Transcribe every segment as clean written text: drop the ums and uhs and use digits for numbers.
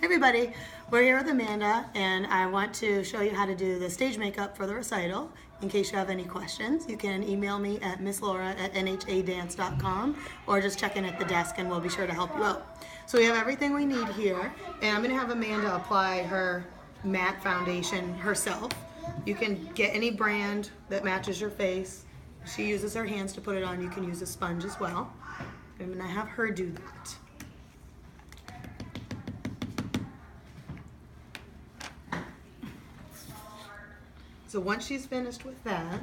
Everybody, we're here with Amanda, and I want to show you how to do the stage makeup for the recital. In case you have any questions, you can email me at misslaura@nhadance.com or just check in at the desk and we'll be sure to help you out. So we have everything we need here, and I'm going to have Amanda apply her matte foundation herself. You can get any brand that matches your face. She uses her hands to put it on. You can use a sponge as well. I'm going to have her do that. So once she's finished with that,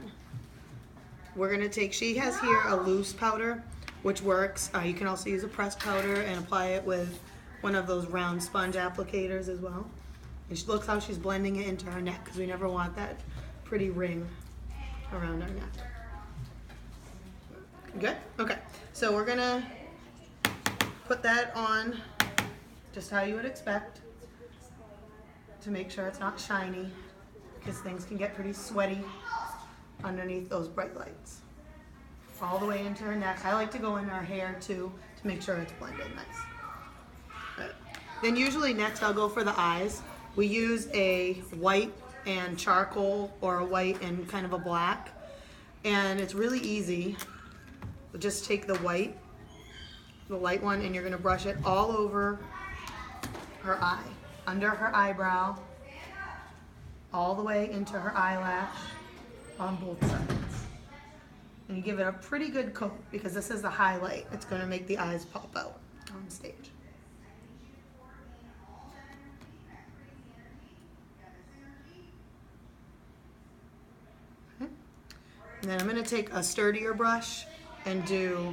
we're going to take, she has here a loose powder, which works. You can also use a pressed powder and apply it with one of those round sponge applicators as well. And she looks how she's blending it into her neck, because we never want that pretty ring around our neck. Good? Okay. So we're going to put that on just how you would expect to make sure it's not shiny, because things can get pretty sweaty underneath those bright lights. All the way into her neck. I like to go in her hair too to make sure it's blended nice. Then usually next I'll go for the eyes. We use a white and charcoal or a white and kind of a black. And it's really easy. Just take the white, the light one, and you're going to brush it all over her eye, under her eyebrow, all the way into her eyelash on both sides. And you give it a pretty good coat, because this is the highlight. It's going to make the eyes pop out on stage. Okay. And then I'm going to take a sturdier brush and do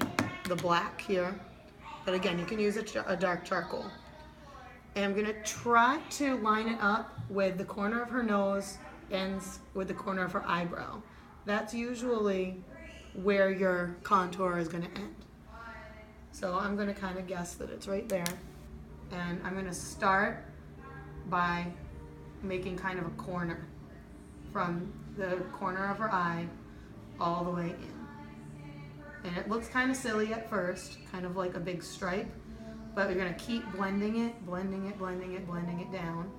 the black here. But again, you can use a dark charcoal. And I'm going to try to line it up with the corner of her nose and with the corner of her eyebrow. That's usually where your contour is going to end. So I'm going to kind of guess that it's right there. And I'm going to start by making kind of a corner from the corner of her eye all the way in. And it looks kind of silly at first, kind of like a big stripe. But we're going to keep blending it down.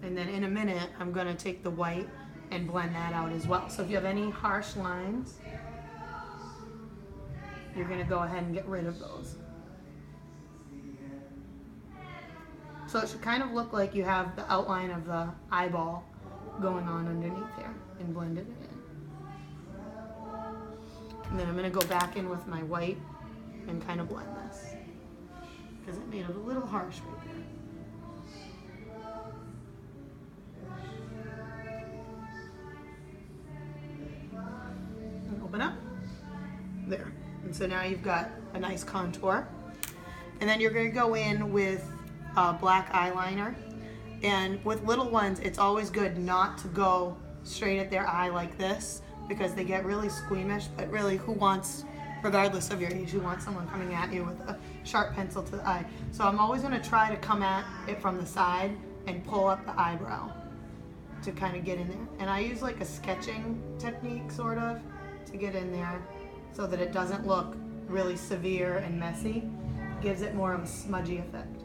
And then in a minute, I'm going to take the white and blend that out as well. So if you have any harsh lines, you're going to go ahead and get rid of those. So it should kind of look like you have the outline of the eyeball going on underneath here and blended it in. And then I'm going to go back in with my white and kind of blend this, because it made it a little harsh right there. And open up. There. And so now you've got a nice contour. And then you're going to go in with black eyeliner. And with little ones, it's always good not to go straight at their eye like this, because they get really squeamish. But really, who wants, regardless of your age, who wants someone coming at you with a sharp pencil to the eye? So I'm always going to try to come at it from the side and pull up the eyebrow to kind of get in there. And I use like a sketching technique, sort of, to get in there so that it doesn't look really severe and messy. It gives it more of a smudgy effect.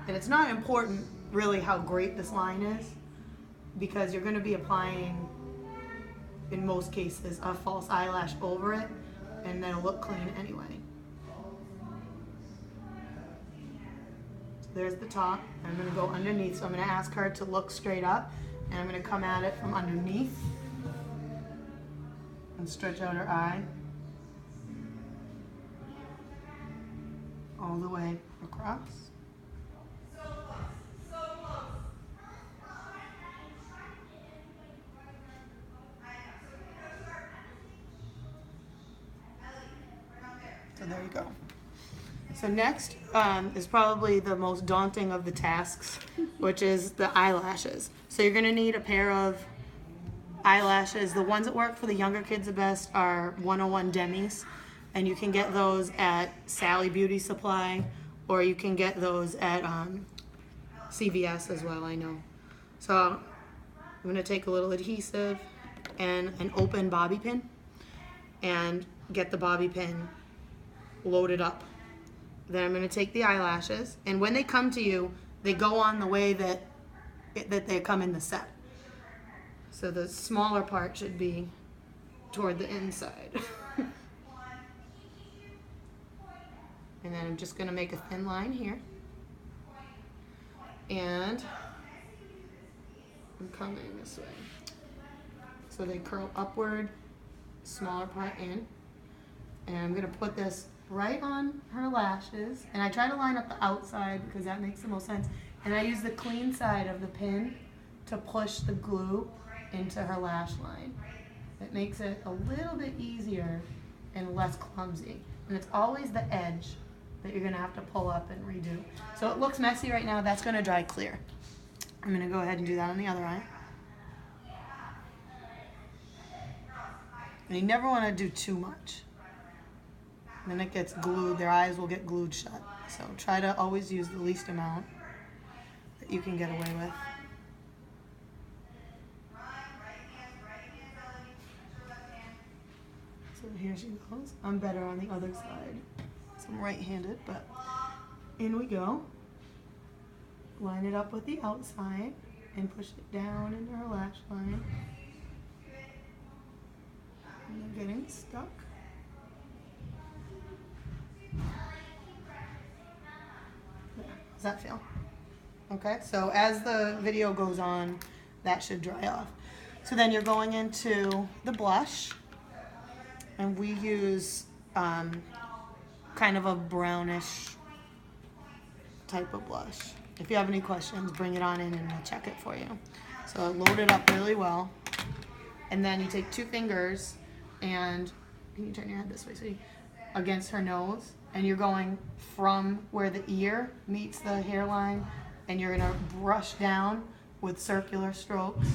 And it's not important really how great this line is, because you're going to be applying, in most cases, a false eyelash over it, and then it'll look clean anyway. So there's the top. I'm going to go underneath, so I'm going to ask her to look straight up, and I'm going to come at it from underneath and stretch out her eye all the way across. So there you go. So next is probably the most daunting of the tasks, which is the eyelashes. So you're going to need a pair of eyelashes. The ones that work for the younger kids the best are 101 Demis, and you can get those at Sally Beauty Supply, or you can get those at CVS as well, I know. So I'm going to take a little adhesive and an open bobby pin and get the bobby pin loaded up. Then I'm going to take the eyelashes, and when they come to you, they go on the way that they come in the set. So the smaller part should be toward the inside. And then I'm just going to make a thin line here. And I'm coming this way. So they curl upward, smaller part in. And I'm going to put this right on her lashes. And I try to line up the outside because that makes the most sense. And I use the clean side of the pin to push the glue into her lash line. It makes it a little bit easier and less clumsy. And it's always the edge that you're gonna have to pull up and redo. So it looks messy right now, that's gonna dry clear. I'm gonna go ahead and do that on the other eye. And you never wanna do too much. Then it gets glued, their eyes will get glued shut. So try to always use the least amount that you can get away with. So here she goes. I'm better on the other side. So I'm right-handed, but in we go. Line it up with the outside and push it down into her lash line. And I'm getting stuck. There. Does that feel? Okay, so as the video goes on, that should dry off. So then you're going into the blush. And we use kind of a brownish type of blush. If you have any questions, bring it on in and we'll check it for you. So load it up really well. And then you take 2 fingers and, can you turn your head this way, sweetie? Against her nose. And you're going from where the ear meets the hairline, and you're gonna brush down with circular strokes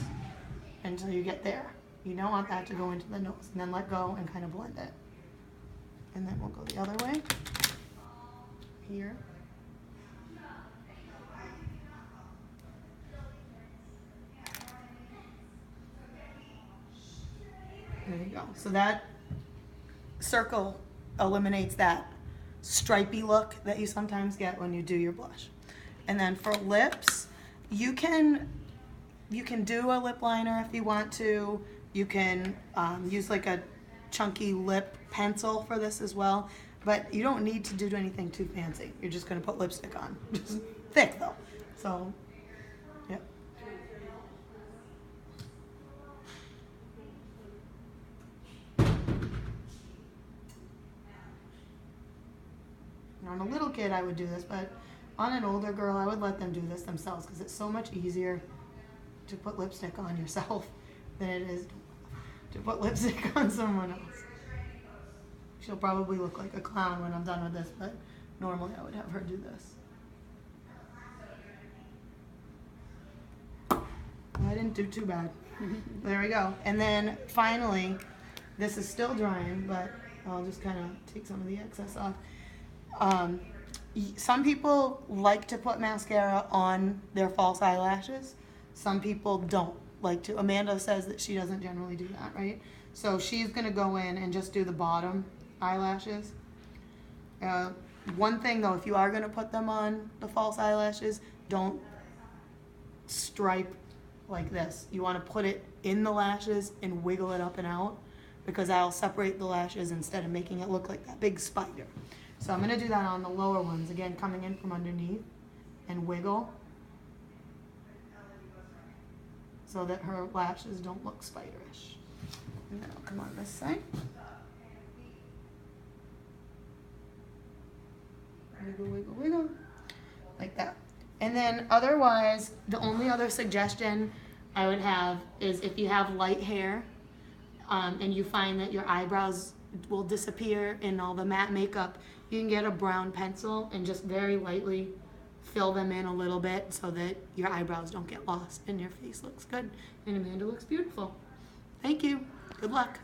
until you get there. You don't want that to go into the nose, and then let go and kind of blend it. And then we'll go the other way, here. There you go. So that circle eliminates that stripy look that you sometimes get when you do your blush. And then for lips, you can do a lip liner if you want to. You can use like a chunky lip pencil for this as well, but you don't need to do anything too fancy. You're just gonna put lipstick on. Just thick though. So, yeah. On a little kid I would do this, but on an older girl I would let them do this themselves because it's so much easier to put lipstick on yourself than it is to put lipstick on someone else. She'll probably look like a clown when I'm done with this, but normally I would have her do this. I didn't do too bad. There we go. And then finally, this is still drying, but I'll just kind of take some of the excess off. Some people like to put mascara on their false eyelashes. Some people don't like to. Amanda says that she doesn't generally do that, right? So she's going to go in and just do the bottom eyelashes. One thing though, if you are going to put them on the false eyelashes, don't stripe like this. You want to put it in the lashes and wiggle it up and out, because that'll separate the lashes instead of making it look like that big spider. So I'm going to do that on the lower ones, again coming in from underneath and wiggle so that her lashes don't look spiderish. And then I'll come on this side. Wiggle, wiggle, wiggle, like that. And then otherwise, the only other suggestion I would have is if you have light hair and you find that your eyebrows will disappear in all the matte makeup, you can get a brown pencil and just very lightly fill them in a little bit so that your eyebrows don't get lost and your face looks good and Amanda looks beautiful. Thank you. Good luck.